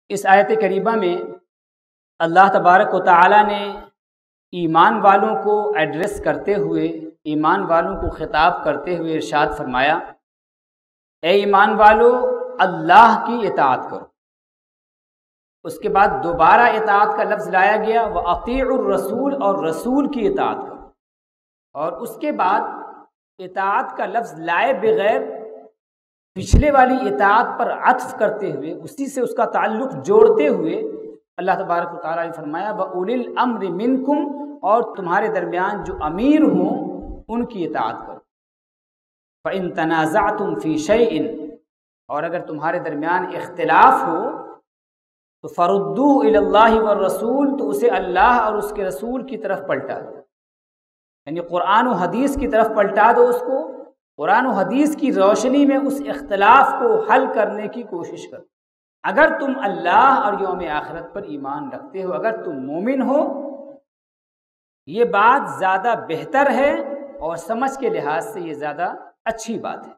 اس آیت کریمہ میں اللہ تبارک و تعالی نے ایمان والوں کو ایڈریس کرتے ہوئے، ایمان والوں کو خطاب کرتے ہوئے ارشاد فرمایا، اے ایمان والو اللہ کی اطاعت کرو۔ اس کے بعد دوبارہ اطاعت کا لفظ لایا گیا، وَأَطِيعُوا الرَّسُولَ، اور رسول کی اطاعت کرو۔ اور اس کے بعد اطاعت کا لفظ لائے بغیر پچھلے والی اطاعت پر عطف کرتے ہوئے، اسی سے اس کا تعلق جوڑتے ہوئے اللہ تبارک و تعالیٰ نے فرمایا وَأُولِي الْأَمْرِ مِنْكُمْ، اور تمہارے درمیان جو امیر ہوں ان کی اطاعت کرو۔ فَإِن تَنَازَعْتُمْ فِي شَيْءٍ، اور اگر تمہارے درمیان اختلاف ہو تو فَرُدُّوهُ إِلَى اللَّهِ وَالرَّسُولِ، تو اسے اللہ اور اس کے رسول کی طرف پلٹا دو، یعنی قرآن و حدیث کی طرف پلٹا دو اس کو، قرآن و حدیث کی روشنی میں اس اختلاف کو حل کرنے کی کوشش کرو۔ اگر تم اللہ اور یوم آخرت پر ایمان رکھتے ہو، اگر تم مومن ہو، یہ بات زیادہ بہتر ہے اور سمجھ کے لحاظ سے یہ زیادہ اچھی بات ہے۔